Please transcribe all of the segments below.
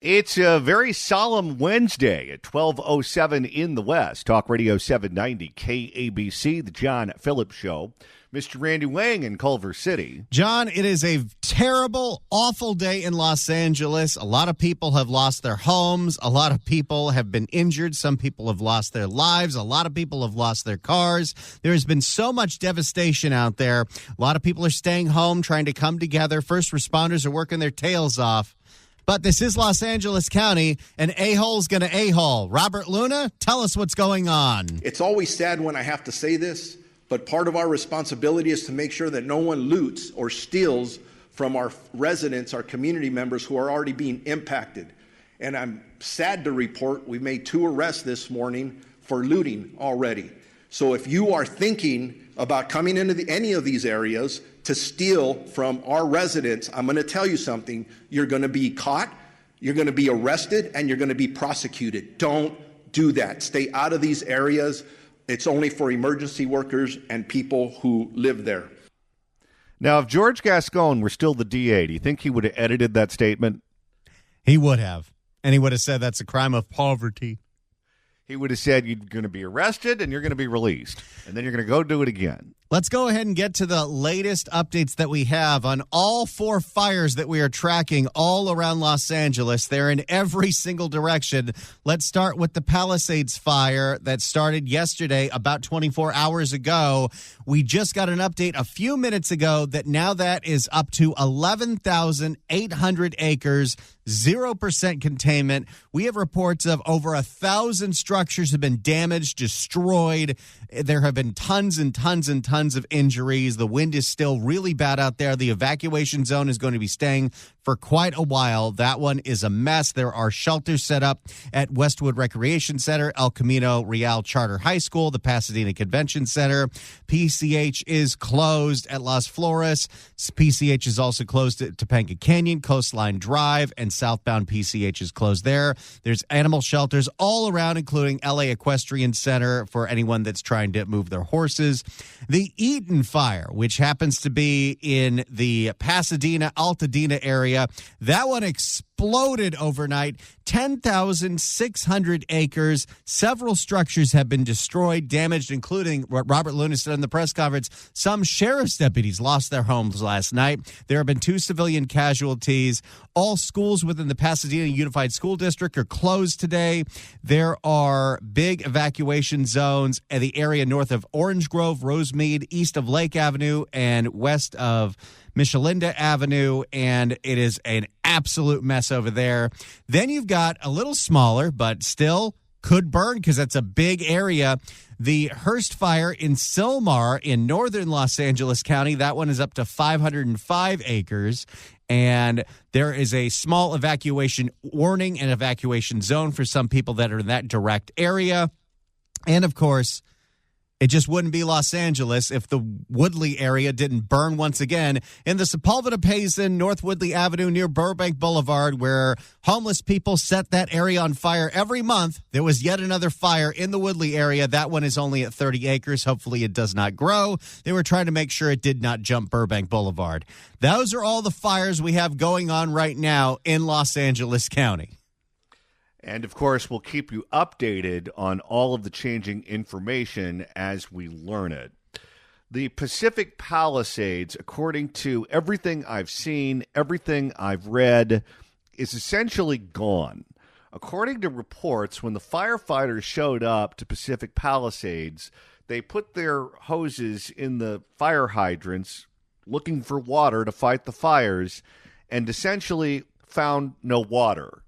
It's a very solemn Wednesday at 12:07 in the West. Talk Radio 790 KABC, the John Phillips Show. Mr. Randy Wang in Culver City. John, it is a terrible, awful day in Los Angeles. A lot of people have lost their homes. A lot of people have been injured. Some people have lost their lives. A lot of people have lost their cars. There has been so much devastation out there. A lot of people are staying home, trying to come together. First responders are working their tails off. But this is Los Angeles County, and a-hole's going to a-hole. Robert Luna, tell us what's going on. It's always sad when I have to say this, but part of our responsibility is to make sure that no one loots or steals from our residents, our community members who are already being impacted. And I'm sad to report we made 2 arrests this morning for looting already. So if you are thinking about coming into any of these areas to steal from our residents, I'm going to tell you something. You're going to be caught, you're going to be arrested, and you're going to be prosecuted. Don't do that. Stay out of these areas. It's only for emergency workers and people who live there. Now, if George Gascon were still the DA, do you think he would have edited that statement? He would have. And he would have said that's a crime of poverty. He would have said you're going to be arrested and you're going to be released. And then you're going to go do it again. Let's go ahead and get to the latest updates that we have on all 4 fires that we are tracking all around Los Angeles. They're in every single direction. Let's start with the Palisades fire that started yesterday, about 24 hours ago. We just got an update a few minutes ago that now that is up to 11,800 acres, 0% containment. We have reports of over 1,000 structures have been damaged, destroyed. There have been tons and tons and tons of injuries. The wind is still really bad out there. The evacuation zone is going to be staying for quite a while. That one is a mess. There are shelters set up at Westwood Recreation Center, El Camino Real Charter High School, the Pasadena Convention Center. PCH is closed at Las Flores. PCH is also closed at Topanga Canyon, Coastline Drive, and southbound PCH is closed there. There's animal shelters all around, including LA Equestrian Center for anyone that's trying to move their horses. The Eaton fire, which happens to be in the Pasadena, Altadena area, that one exploded overnight. 10,600 acres. Several structures have been destroyed, damaged, including what Robert Luna said in the press conference. Some sheriff's deputies lost their homes last night. There have been 2 civilian casualties. All schools within the Pasadena Unified School District are closed today. There are big evacuation zones in the area north of Orange Grove, Rosemead, east of Lake Avenue, and west of Michelinda Avenue, and it is an absolute mess over there. Then you've got a little smaller, but still could burn because that's a big area. The Hearst fire in Sylmar in northern Los Angeles County, that one is up to 505 acres. And there is a small evacuation warning and evacuation zone for some people that are in that direct area. And, of course, it just wouldn't be Los Angeles if the Woodley area didn't burn once again. In the Sepulveda-Payson, North Woodley Avenue near Burbank Boulevard, where homeless people set that area on fire every month, there was yet another fire in the Woodley area. That one is only at 30 acres. Hopefully it does not grow. They were trying to make sure it did not jump Burbank Boulevard. Those are all the fires we have going on right now in Los Angeles County. And, of course, we'll keep you updated on all of the changing information as we learn it. The Pacific Palisades, according to everything I've seen, everything I've read, is essentially gone. According to reports, when the firefighters showed up to Pacific Palisades, they put their hoses in the fire hydrants looking for water to fight the fires and essentially found no water.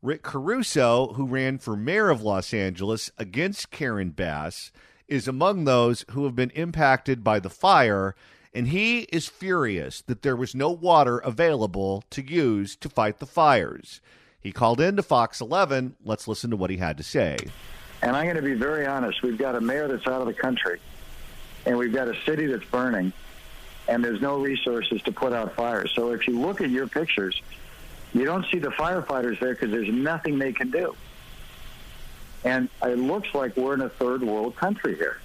Rick Caruso, who ran for mayor of Los Angeles against Karen Bass, is among those who have been impacted by the fire, and he is furious that there was no water available to use to fight the fires. He called in to Fox 11. Let's listen to what he had to say. And I'm going to be very honest. We've got a mayor that's out of the country, and we've got a city that's burning, and there's no resources to put out fires. So if you look at your pictures, you don't see the firefighters there because there's nothing they can do. And it looks like we're in a third world country here.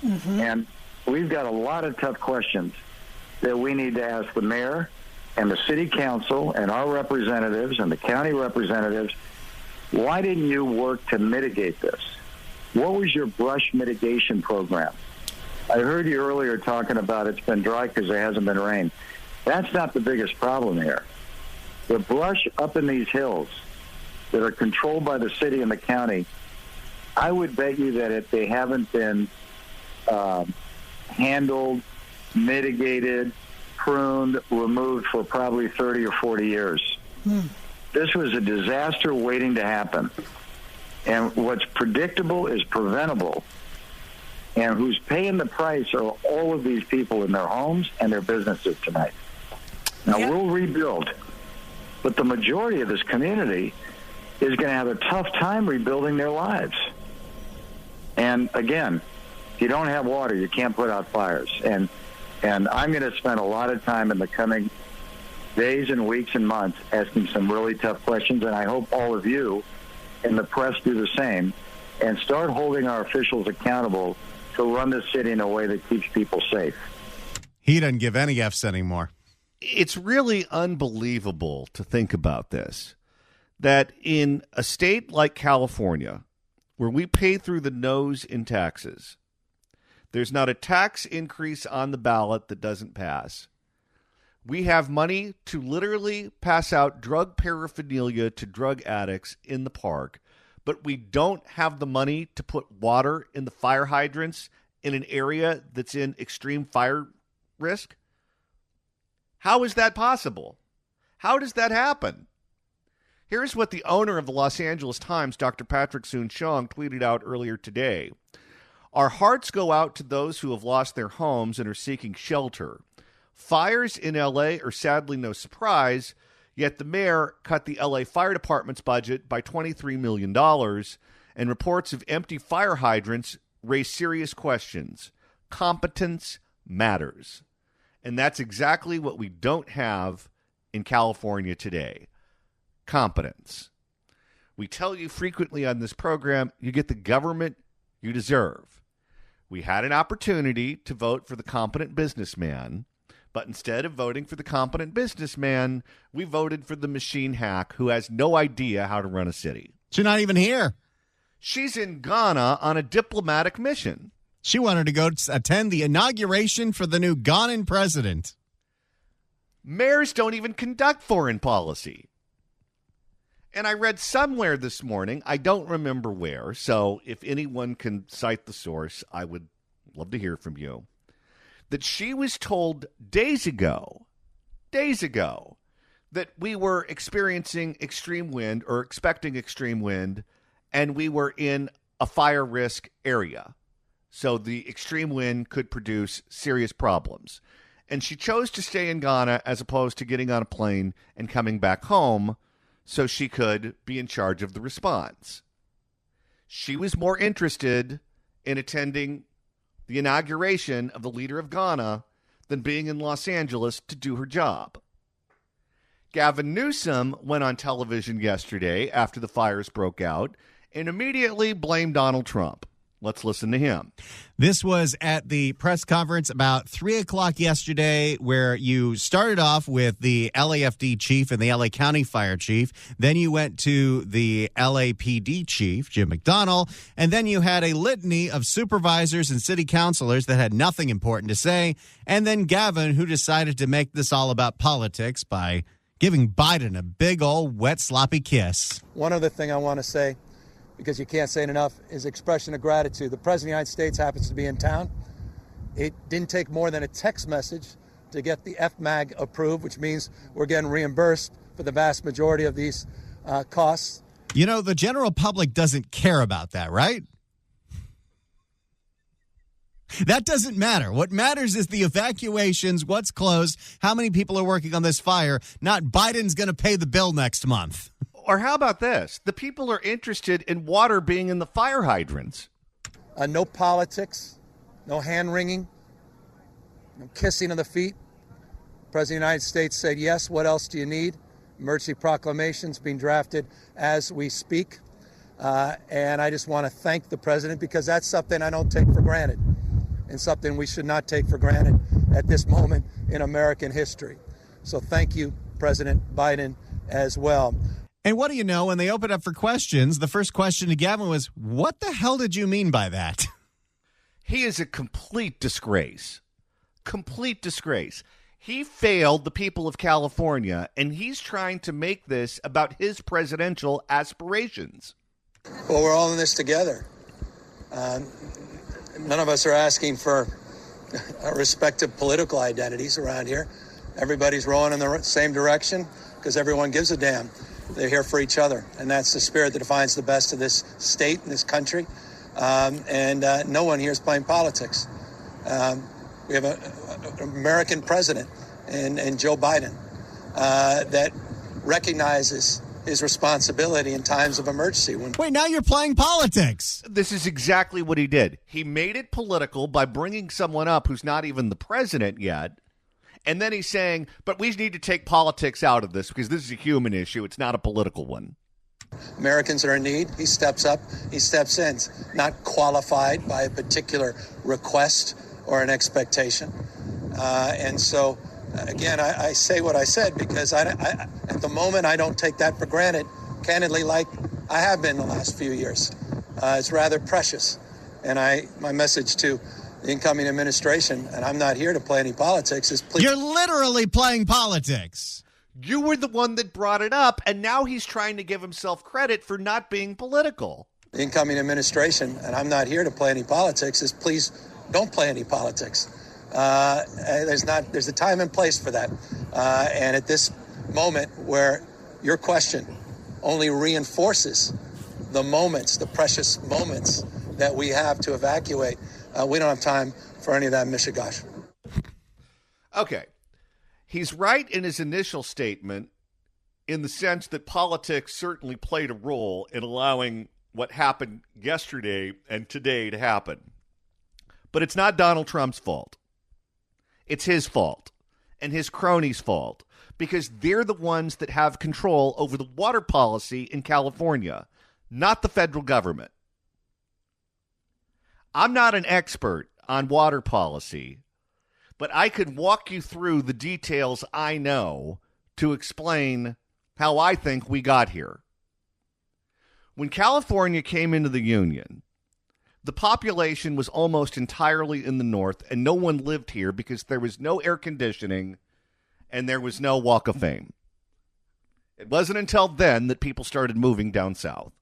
Mm-hmm. And we've got a lot of tough questions that we need to ask the mayor, and the city council and our representatives and the county representatives, why didn't you work to mitigate this? What was your brush mitigation program? I heard you earlier talking about it's been dry because there hasn't been rain. That's not the biggest problem here. The brush up in these hills that are controlled by the city and the county, I would bet you that if they haven't been handled, mitigated, pruned, removed for probably 30 or 40 years. This was a disaster waiting to happen. And what's predictable is preventable. And who's paying the price are all of these people in their homes and their businesses tonight. Now, we'll rebuild. But the majority of this community is going to have a tough time rebuilding their lives. And again, if you don't have water, you can't put out fires. And I'm going to spend a lot of time in the coming days and weeks and months asking some really tough questions, and I hope all of you and the press do the same and start holding our officials accountable to run this city in a way that keeps people safe. He doesn't give any Fs anymore. It's really unbelievable to think about this, that in a state like California, where we pay through the nose in taxes, there's not a tax increase on the ballot that doesn't pass. We have money to literally pass out drug paraphernalia to drug addicts in the park, but we don't have the money to put water in the fire hydrants in an area that's in extreme fire risk. How is that possible? How does that happen? Here's what the owner of the Los Angeles Times, Dr. Patrick Soon-Shiong, tweeted out earlier today. Our hearts go out to those who have lost their homes and are seeking shelter. Fires in L.A. are sadly no surprise, yet the mayor cut the L.A. Fire Department's budget by $23 million, and reports of empty fire hydrants raise serious questions. Competence matters. And that's exactly what we don't have in California today. Competence. We tell you frequently on this program, you get the government you deserve. We had an opportunity to vote for the competent businessman, but instead of voting for the competent businessman, we voted for the machine hack who has no idea how to run a city. She's not even here. She's in Ghana on a diplomatic mission. She wanted to go attend the inauguration for the new Ghanan president. Mayors don't even conduct foreign policy. And I read somewhere this morning, I don't remember where, so if anyone can cite the source, I would love to hear from you, that she was told days ago, that we were experiencing extreme wind or expecting extreme wind, and we were in a fire risk area. So the extreme wind could produce serious problems. And she chose to stay in Ghana as opposed to getting on a plane and coming back home so she could be in charge of the response. She was more interested in attending the inauguration of the leader of Ghana than being in Los Angeles to do her job. Gavin Newsom went on television yesterday after the fires broke out and immediately blamed Donald Trump. Let's listen to him. This was at the press conference about 3 o'clock yesterday, where you started off with the LAFD chief and the LA County Fire Chief. Then you went to the LAPD chief, Jim McDonnell. And then you had a litany of supervisors and city councilors that had nothing important to say. And then Gavin, who decided to make this all about politics by giving Biden a big old wet, sloppy kiss. One other thing I want to say, because you can't say it enough, is expression of gratitude. The President of the United States happens to be in town. It didn't take more than a text message to get the FMAG approved, which means we're getting reimbursed for the vast majority of these costs. You know, the general public doesn't care about that, right? That doesn't matter. What matters is the evacuations, what's closed, how many people are working on this fire, not Biden's going to pay the bill next month. Or how about this? The people are interested in water being in the fire hydrants. No politics, no hand-wringing, no kissing of the feet. The President of the United States said, yes, what else do you need? Emergency proclamations being drafted as we speak. And I just want to thank the President, because that's something I don't take for granted and something we should not take for granted at this moment in American history. So thank you, President Biden, as well. And what do you know, when they opened up for questions, the first question to Gavin was, what the hell did you mean by that? He is a complete disgrace. Complete disgrace. He failed the people of California, and he's trying to make this about his presidential aspirations. Well, we're all in this together. None of us are asking for our respective political identities around here. Everybody's rowing in the same direction because everyone gives a damn. They're here for each other, and that's the spirit that defines the best of this state and this country. No one here is playing politics. We have an American president and Joe Biden that recognizes his responsibility in times of emergency. Wait, now you're playing politics. This is exactly what he did. He made it political by bringing someone up who's not even the president yet. And then he's saying, but we need to take politics out of this because this is a human issue. It's not a political one. Americans are in need. He steps up. He steps in. Not qualified by a particular request or an expectation. Again, I say what I said because at the moment I don't take that for granted, candidly, like I have been the last few years. It's rather precious. And my message to the incoming administration, and I'm not here to play any politics, is please. You're literally playing politics. You were the one that brought it up, and now he's trying to give himself credit for not being political. The incoming administration, and I'm not here to play any politics, is please don't play any politics. There's a time and place for that. And at this moment where your question only reinforces the precious moments that we have to evacuate, we don't have time for any of that mishigash. Okay. He's right in his initial statement in the sense that politics certainly played a role in allowing what happened yesterday and today to happen. But it's not Donald Trump's fault. It's his fault and his cronies' fault because they're the ones that have control over the water policy in California, not the federal government. I'm not an expert on water policy, but I could walk you through the details I know to explain how I think we got here. When California came into the Union, the population was almost entirely in the north, and no one lived here because there was no air conditioning and there was no Walk of Fame. It wasn't until then that people started moving down south.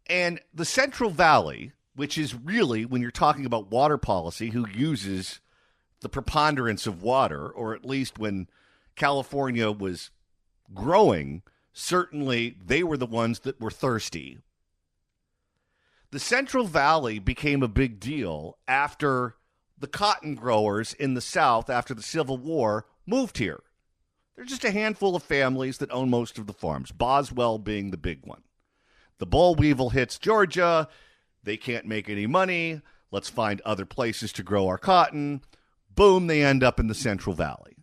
And the Central Valley, which is really, when you're talking about water policy, who uses the preponderance of water, or at least when California was growing, certainly they were the ones that were thirsty. The Central Valley became a big deal after the cotton growers in the South, after the Civil War, moved here. There's just a handful of families that own most of the farms, Boswell being the big one. The boll weevil hits Georgia. They can't make any money. Let's find other places to grow our cotton. Boom, they end up in the Central Valley.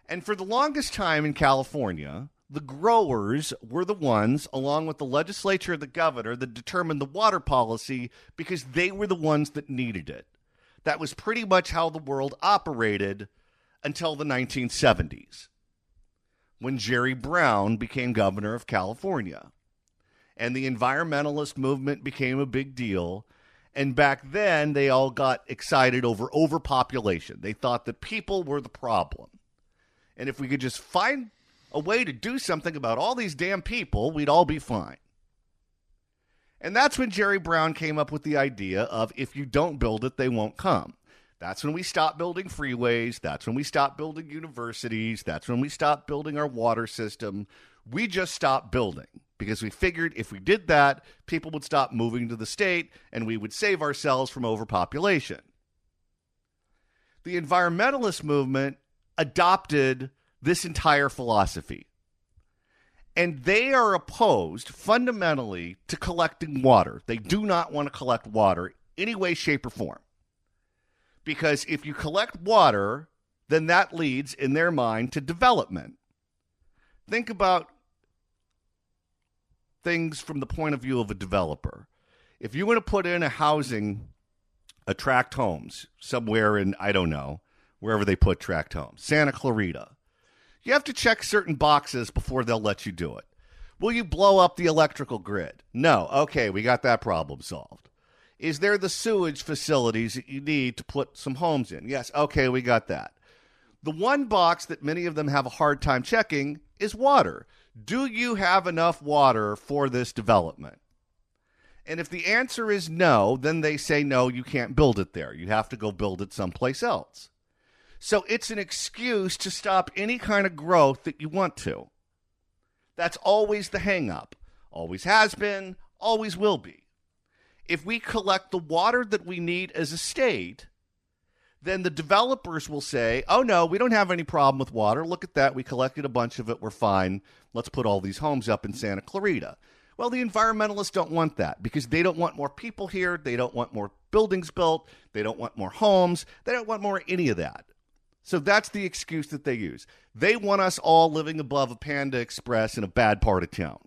And for the longest time in California, the growers were the ones, along with the legislature and the governor, that determined the water policy because they were the ones that needed it. That was pretty much how the world operated until the 1970s, when Jerry Brown became governor of California. And the environmentalist movement became a big deal. And back then, they all got excited over overpopulation. They thought that people were the problem. And if we could just find a way to do something about all these damn people, we'd all be fine. And that's when Jerry Brown came up with the idea of if you don't build it, they won't come. That's when we stopped building freeways. That's when we stopped building universities. That's when we stopped building our water system. We just stopped building because we figured if we did that, people would stop moving to the state and we would save ourselves from overpopulation. The environmentalist movement adopted this entire philosophy. And they are opposed fundamentally to collecting water. They do not want to collect water any way, shape, or form. Because if you collect water, then that leads, in their mind, to development. Think about things from the point of view of a developer. If you want to put in attract homes somewhere in, I don't know, wherever they put tract homes. Santa Clarita. You have to check certain boxes before they'll let you do it. Will you blow up the electrical grid? No. Okay, we got that problem solved. Is there the sewage facilities that you need to put some homes in? Yes. Okay, we got that. The one box that many of them have a hard time checking is water. Do you have enough water for this development? And if the answer is no, then they say, no, you can't build it there. You have to go build it someplace else. So it's an excuse to stop any kind of growth that you want to. That's always the hang-up. Always has been, always will be. If we collect the water that we need as a state, then the developers will say, oh, no, we don't have any problem with water. Look at that. We collected a bunch of it. We're fine. Let's put all these homes up in Santa Clarita. Well, the environmentalists don't want that because they don't want more people here. They don't want more buildings built. They don't want more homes. They don't want more any of that. So that's the excuse that they use. They want us all living above a Panda Express in a bad part of town.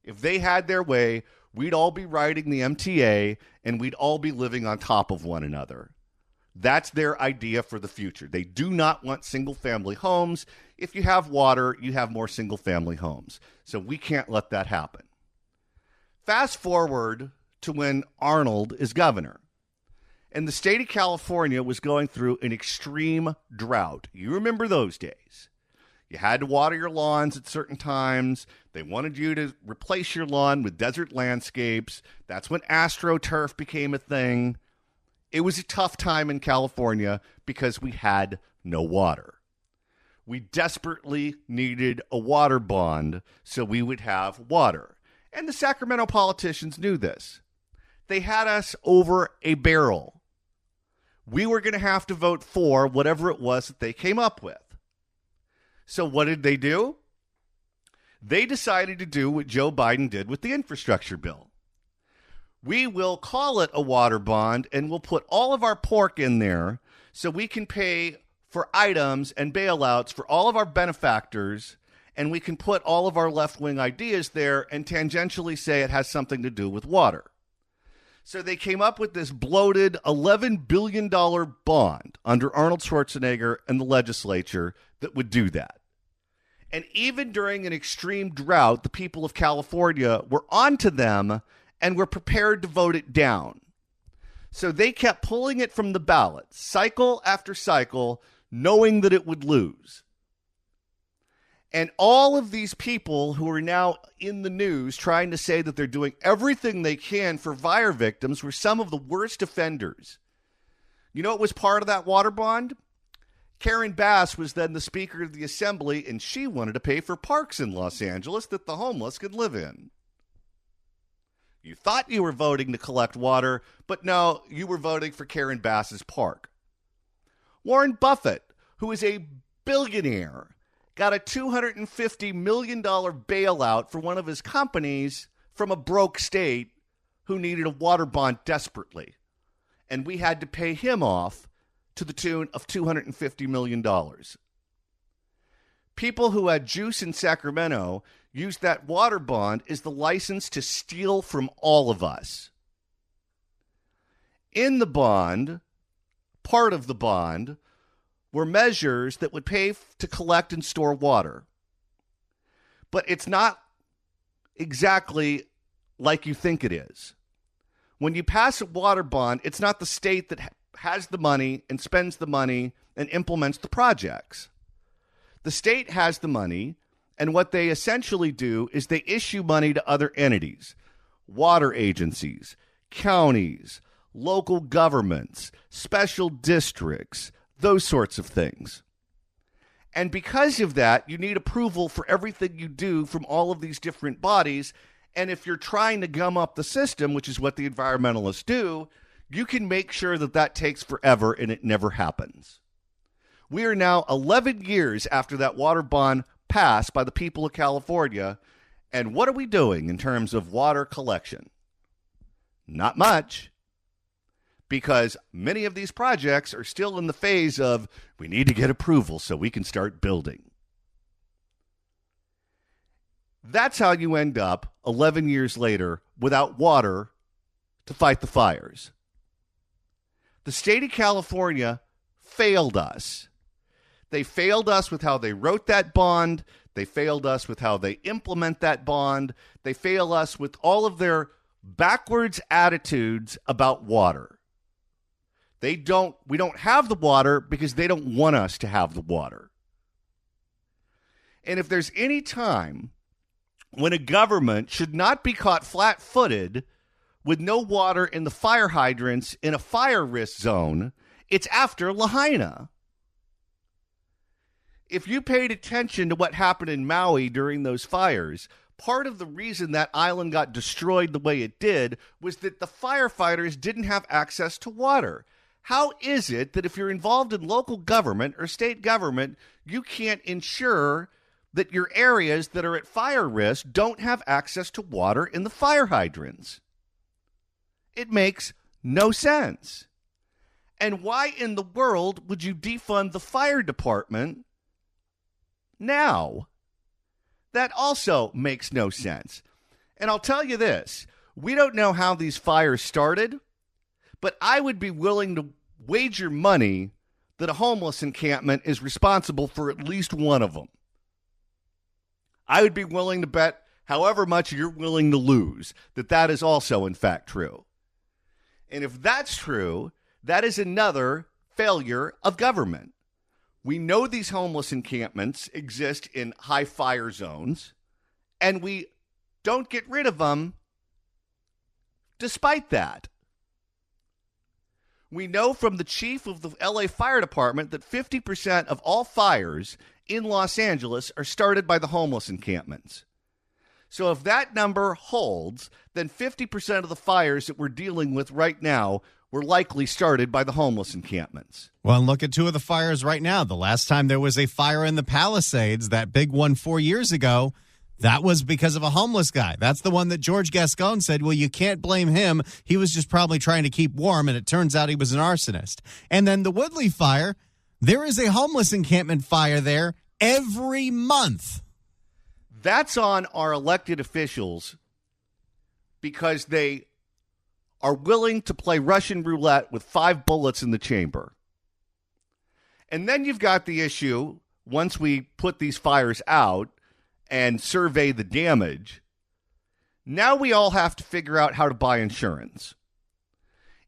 If they had their way, we'd all be riding the MTA and we'd all be living on top of one another. That's their idea for the future. They do not want single-family homes. If you have water, you have more single-family homes. So we can't let that happen. Fast forward to when Arnold is governor. And the state of California was going through an extreme drought. You remember those days. You had to water your lawns at certain times. They wanted you to replace your lawn with desert landscapes. That's when AstroTurf became a thing. It was a tough time in California because we had no water. We desperately needed a water bond so we would have water. And the Sacramento politicians knew this. They had us over a barrel. We were going to have to vote for whatever it was that they came up with. So what did they do? They decided to do what Joe Biden did with the infrastructure bill. We will call it a water bond, and we'll put all of our pork in there so we can pay for items and bailouts for all of our benefactors, and we can put all of our left-wing ideas there and tangentially say it has something to do with water. So they came up with this bloated $11 billion bond under Arnold Schwarzenegger and the legislature that would do that. And even during an extreme drought, the people of California were onto them and were prepared to vote it down. So they kept pulling it from the ballot, cycle after cycle, knowing that it would lose. And all of these people who are now in the news trying to say that they're doing everything they can for fire victims were some of the worst offenders. You know what was part of that water bond? Karen Bass was then the Speaker of the Assembly, and she wanted to pay for parks in Los Angeles that the homeless could live in. You thought you were voting to collect water, but no, you were voting for Karen Bass's park. Warren Buffett, who is a billionaire, got a $250 million bailout for one of his companies from a broke state who needed a water bond desperately. And we had to pay him off to the tune of $250 million. People who had juice in Sacramento used that water bond as the license to steal from all of us. In the bond, part of the bond, were measures that would pay to collect and store water. But it's not exactly like you think it is. When you pass a water bond, it's not the state that has the money and spends the money and implements the projects. The state has the money, and what they essentially do is they issue money to other entities, water agencies, counties, local governments, special districts, those sorts of things. And because of that, you need approval for everything you do from all of these different bodies. And if you're trying to gum up the system, which is what the environmentalists do, you can make sure that that takes forever and it never happens. We are now 11 years after that water bond passed by the people of California. And what are we doing in terms of water collection? Not much. Because many of these projects are still in the phase of, we need to get approval so we can start building. That's how you end up 11 years later without water to fight the fires. The state of California failed us. They failed us with how they wrote that bond. They failed us with how they implement that bond. They fail us with all of their backwards attitudes about water. We don't have the water because they don't want us to have the water. And if there's any time when a government should not be caught flat-footed with no water in the fire hydrants in a fire risk zone, it's after Lahaina. If you paid attention to what happened in Maui during those fires, part of the reason that island got destroyed the way it did was that the firefighters didn't have access to water. How is it that if you're involved in local government or state government, you can't ensure that your areas that are at fire risk don't have access to water in the fire hydrants? It makes no sense. And why in the world would you defund the fire department now? That also makes no sense. And I'll tell you this, we don't know how these fires started, but I would be willing to wager money that a homeless encampment is responsible for at least one of them. I would be willing to bet however much you're willing to lose that is also in fact true. And if that's true, that is another failure of government. We know these homeless encampments exist in high fire zones, and we don't get rid of them despite that. We know from the chief of the LA Fire Department that 50% of all fires in Los Angeles are started by the homeless encampments. So if that number holds, then 50% of the fires that we're dealing with right now were likely started by the homeless encampments. Well, and look at two of the fires right now. The last time there was a fire in the Palisades, that big one 4 years ago, that was because of a homeless guy. That's the one that George Gascon said, well, you can't blame him. He was just probably trying to keep warm, and it turns out he was an arsonist. And then the Woodley fire, there is a homeless encampment fire there every month. That's on our elected officials because they are willing to play Russian roulette with 5 bullets in the chamber. And then you've got the issue, once we put these fires out and survey the damage, now we all have to figure out how to buy insurance.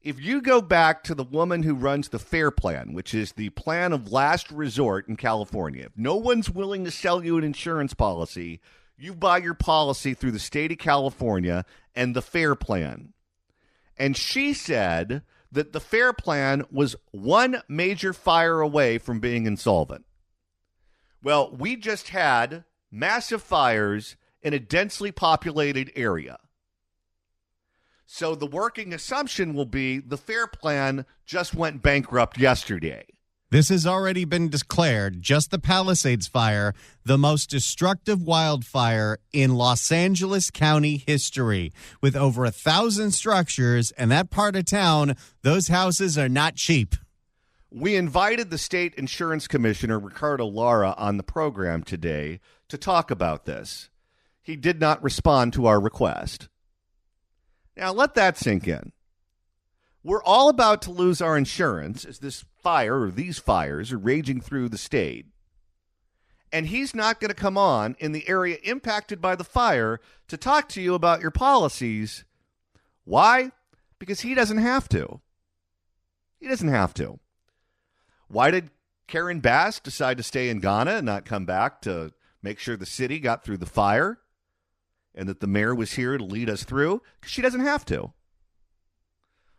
If you go back to the woman who runs the FAIR Plan, which is the plan of last resort in California, if no one's willing to sell you an insurance policy, you buy your policy through the state of California and the FAIR Plan. And she said that the FAIR Plan was one major fire away from being insolvent. Well, we just had massive fires in a densely populated area. So the working assumption will be the FAIR Plan just went bankrupt yesterday. This has already been declared, just the Palisades fire, the most destructive wildfire in Los Angeles County history, with over 1,000 structures. And that part of town, those houses are not cheap. We invited the state insurance commissioner, Ricardo Lara, on the program today to talk about this. He did not respond to our request. Now, let that sink in. We're all about to lose our insurance as this fire or these fires are raging through the state. And he's not going to come on in the area impacted by the fire to talk to you about your policies. Why? Because he doesn't have to. He doesn't have to. Why did Karen Bass decide to stay in Ghana and not come back to make sure the city got through the fire and that the mayor was here to lead us through? Because she doesn't have to.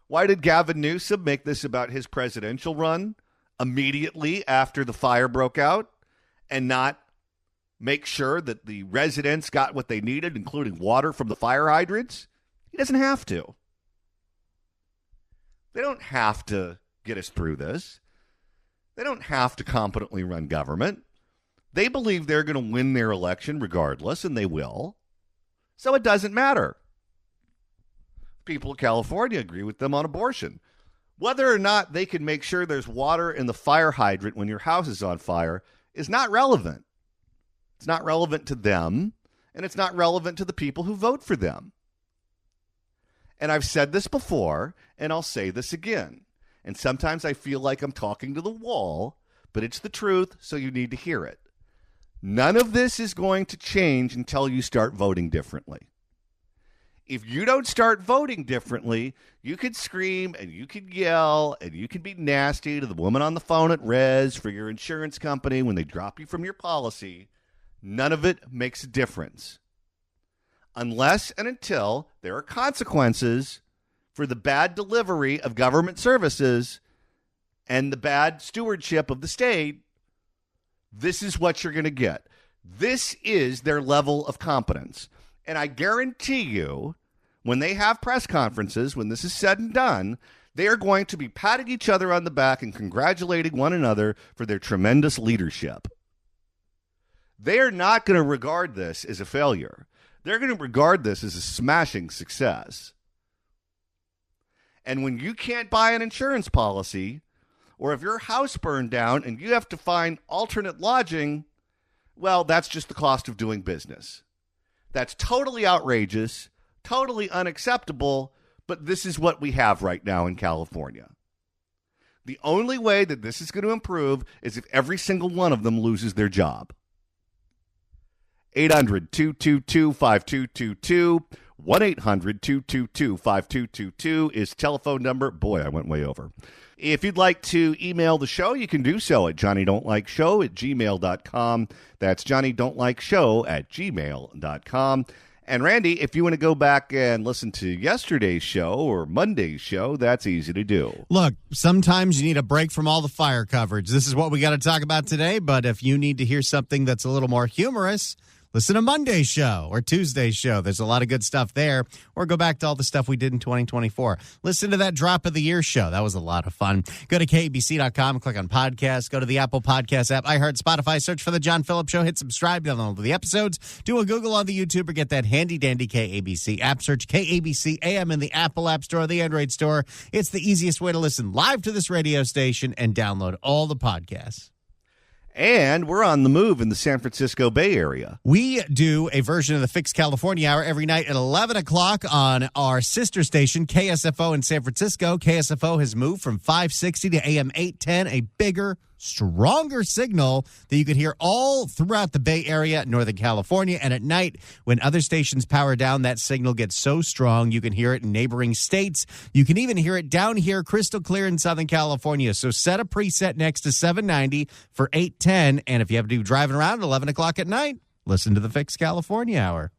Why did Gavin Newsom make this about his presidential run immediately after the fire broke out and not make sure that the residents got what they needed, including water from the fire hydrants? He doesn't have to. They don't have to get us through this. They don't have to competently run government. They believe they're going to win their election regardless, and they will. So it doesn't matter. People of California agree with them on abortion. Whether or not they can make sure there's water in the fire hydrant when your house is on fire is not relevant. It's not relevant to them, and it's not relevant to the people who vote for them. And I've said this before, and I'll say this again. And sometimes I feel like I'm talking to the wall, but it's the truth, so you need to hear it. None of this is going to change until you start voting differently. If you don't start voting differently, you could scream and you could yell and you could be nasty to the woman on the phone at Res for your insurance company when they drop you from your policy. None of it makes a difference. Unless and until there are consequences for the bad delivery of government services and the bad stewardship of the state, this is what you're going to get. This is their level of competence. And I guarantee you, when they have press conferences, when this is said and done, they are going to be patting each other on the back and congratulating one another for their tremendous leadership. They are not going to regard this as a failure. They're going to regard this as a smashing success. And when you can't buy an insurance policy, or if your house burned down and you have to find alternate lodging, well, that's just the cost of doing business. That's totally outrageous, totally unacceptable, but this is what we have right now in California. The only way that this is going to improve is if every single one of them loses their job. 800-222-5222, 1-800-222-5222 is telephone number. Boy, I went way over. If you'd like to email the show, you can do so at johnnydon'tlikeshow@gmail.com. That's johnnydon'tlikeshow@gmail.com. And Randy, if you want to go back and listen to yesterday's show or Monday's show, that's easy to do. Look, sometimes you need a break from all the fire coverage. This is what we got to talk about today, but if you need to hear something that's a little more humorous, listen to Monday's show or Tuesday's show. There's a lot of good stuff there. Or go back to all the stuff we did in 2024. Listen to that Drop of the Year show. That was a lot of fun. Go to KABC.com, click on podcasts. Go to the Apple Podcast app, iHeart, Spotify. Search for The John Phillips Show. Hit subscribe. Download the episodes. Do a Google on the YouTube or get that handy-dandy KABC app. Search KABC AM in the Apple App Store or the Android Store. It's the easiest way to listen live to this radio station and download all the podcasts. And we're on the move in the San Francisco Bay Area. We do a version of the Fix California Hour every night at 11 o'clock on our sister station, KSFO in San Francisco. KSFO has moved from 560 to AM 810, a bigger, stronger signal that you could hear all throughout the Bay Area, Northern California. And at night, when other stations power down, that signal gets so strong you can hear it in neighboring states. You can even hear it down here crystal clear in Southern California. So set a preset next to 790 for 810. And if you have to do driving around at 11 o'clock at night, listen to the Fix California Hour.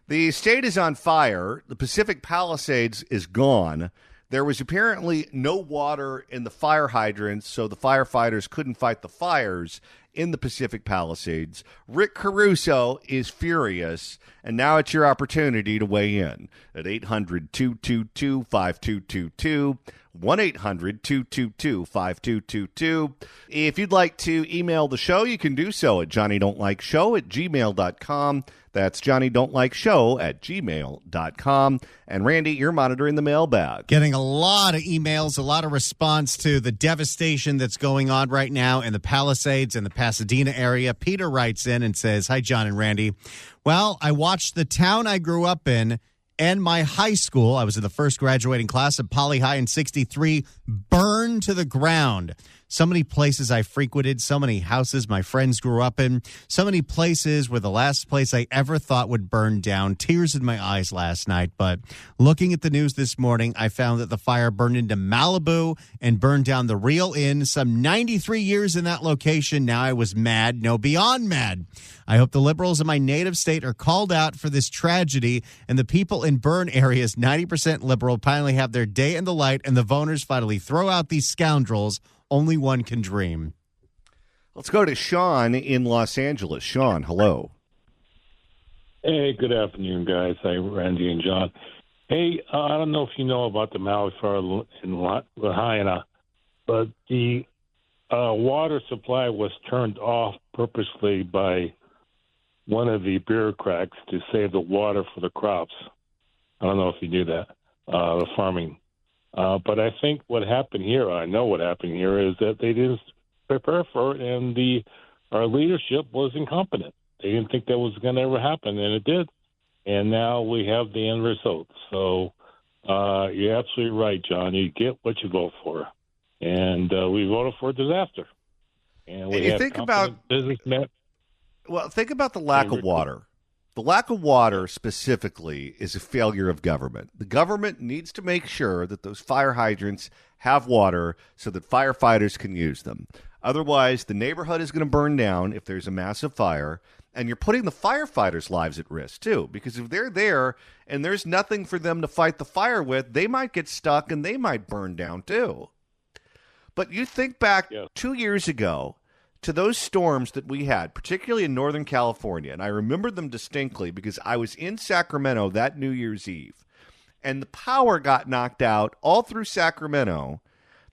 The state is on fire. The Pacific Palisades is gone. There was apparently no water in the fire hydrants, so the firefighters couldn't fight the fires in the Pacific Palisades. Rick Caruso is furious, and now it's your opportunity to weigh in at 800-222-5222, 1-800-222-5222. If you'd like to email the show, you can do so at johnnydon'tlikeshow@gmail.com. That's johnnydon'tlikeshow@gmail.com. And Randy, you're monitoring the mailbag. Getting a lot of emails, a lot of response to the devastation that's going on right now in the Palisades and the Pasadena area. Peter writes in and says, "Hi, John and Randy. Well, I watched the town I grew up in and my high school, I was in the first graduating class at Poly High in 63, burn to the ground. So many places I frequented, so many houses my friends grew up in, so many places where the last place I ever thought would burn down. Tears in my eyes last night. But looking at the news this morning, I found that the fire burned into Malibu and burned down the Real Inn. Some 93 years in that location. Now I was mad, no, beyond mad. I hope the liberals in my native state are called out for this tragedy, and the people in burn areas, 90% liberal, finally have their day in the light, and the voters finally throw out these scoundrels. Only one can dream." Let's go to Sean in Los Angeles. Sean, hello. Hey, good afternoon, guys. Hi, Randy and John. Hey, I don't know if you know about the Maui fire in Lahaina, but the water supply was turned off purposely by one of the bureaucrats to save the water for the crops. I don't know if you knew that, the farming. But I think what happened here, I know what happened here, is that they didn't prepare for it, and our leadership was incompetent. They didn't think that was going to ever happen, and it did. And now we have the end result. So You're absolutely right, John. You get what you vote for. And we voted for disaster. And we have think about businessmen. Well, think about the lack of water. The lack of water specifically is a failure of government. The government needs to make sure that those fire hydrants have water so that firefighters can use them. Otherwise, the neighborhood is going to burn down if there's a massive fire, and you're putting the firefighters' lives at risk, too, because if they're there and there's nothing for them to fight the fire with, they might get stuck and they might burn down, too. But you think back 2 years ago to those storms that we had, particularly in Northern California, and I remember them distinctly because I was in Sacramento that New Year's Eve, and the power got knocked out all through Sacramento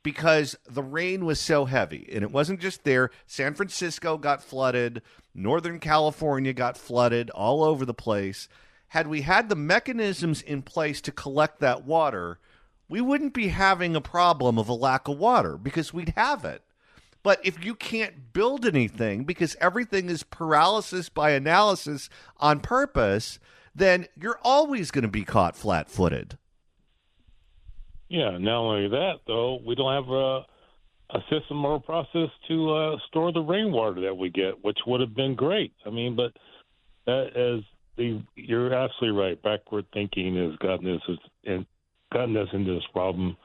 because the rain was so heavy. And it wasn't just there. San Francisco got flooded. Northern California got flooded all over the place. Had we had the mechanisms in place to collect that water, we wouldn't be having a problem of a lack of water because we'd have it. But if you can't build anything because everything is paralysis by analysis on purpose, then you're always going to be caught flat-footed. Yeah, not only that, though, we don't have a system or a process to store the rainwater that we get, which would have been great. I mean, but you're absolutely right. Backward thinking has gotten us into this problem,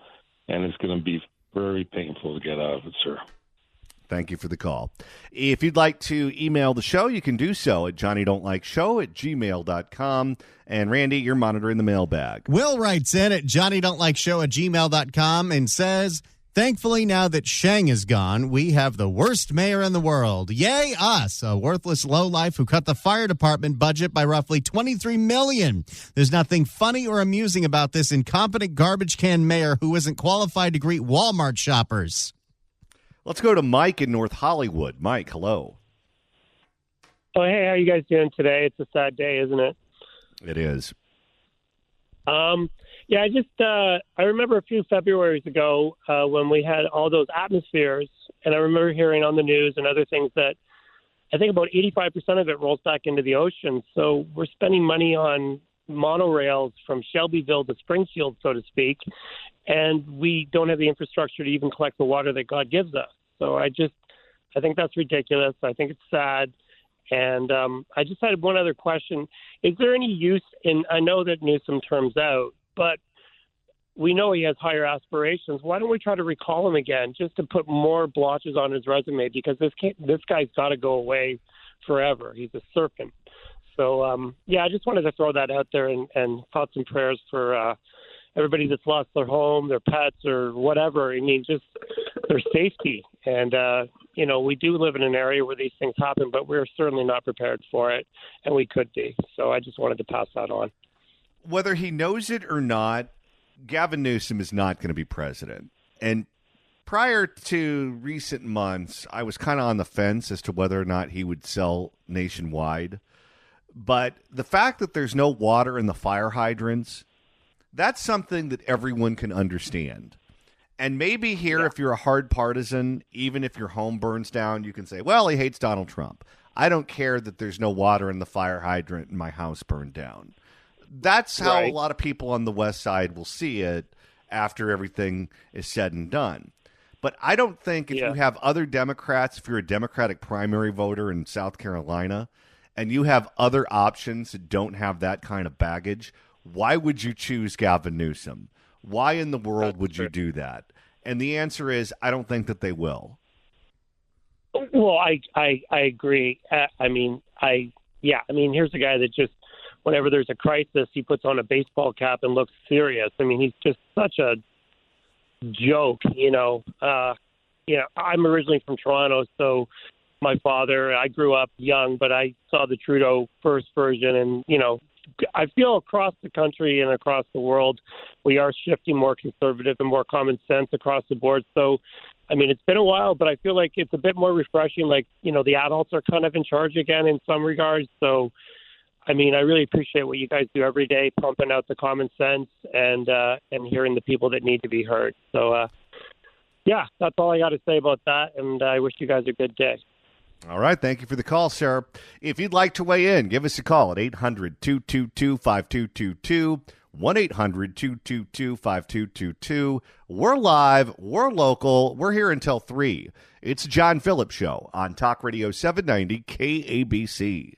and it's going to be very painful to get out of it, sir. Thank you for the call. If you'd like to email the show, you can do so at johnnydon'tlikeshow@gmail.com. And Randy, you're monitoring the mailbag. Will writes in at johnnydon'tlikeshow@gmail.com and says, thankfully, now that Sheng is gone, we have the worst mayor in the world. Yay, us, a worthless lowlife who cut the fire department budget by roughly $23 million. There's nothing funny or amusing about this incompetent garbage can mayor who isn't qualified to greet Walmart shoppers. Let's go to Mike in North Hollywood. Mike, hello. Oh, hey, how you guys doing today? It's a sad day, isn't it? It is. I remember a few Februaries ago when we had all those atmospheres, and I remember hearing on the news and other things that I think about 85% of it rolls back into the ocean. So we're spending money on monorails from Shelbyville to Springfield, so to speak, and we don't have the infrastructure to even collect the water that God gives us. So I think that's ridiculous. I think it's sad. And I just had one other question. Is there any use in, I know that Newsom terms out, but we know he has higher aspirations. Why don't we try to recall him again just to put more blotches on his resume? Because this guy's got to go away forever. He's a serpent. So, I just wanted to throw that out there and thoughts and prayers for everybody that's lost their home, their pets, or whatever. I mean, just their safety. And, we do live in an area where these things happen, but we're certainly not prepared for it, and we could be. So I just wanted to pass that on. Whether he knows it or not, Gavin Newsom is not going to be president. And prior to recent months, I was kind of on the fence as to whether or not he would sell nationwide. But the fact that there's no water in the fire hydrants, that's something that everyone can understand. And maybe here, if you're a hard partisan, even if your home burns down, you can say, well, he hates Donald Trump. I don't care that there's no water in the fire hydrant and my house burned down. That's how a lot of people on the West Side will see it after everything is said and done. But I don't think if you have other Democrats, if you're a Democratic primary voter in South Carolina, and you have other options that don't have that kind of baggage, why would you choose Gavin Newsom? Why in the world would you do that? And the answer is, I don't think that they will. Well, I agree. Here's a guy that just, whenever there's a crisis, he puts on a baseball cap and looks serious. I mean, he's just such a joke, I'm originally from Toronto, so my father, I grew up young, but I saw the Trudeau first version, and, I feel across the country and across the world, we are shifting more conservative and more common sense across the board. So, it's been a while, but I feel like it's a bit more refreshing. Like, the adults are kind of in charge again in some regards. So, I really appreciate what you guys do every day, pumping out the common sense and hearing the people that need to be heard. So, that's all I got to say about that. And I wish you guys a good day. All right. Thank you for the call, sir. If you'd like to weigh in, give us a call at 800-222-5222. 1-800-222-5222. We're live. We're local. We're here until 3. It's John Phillips Show on Talk Radio 790 KABC.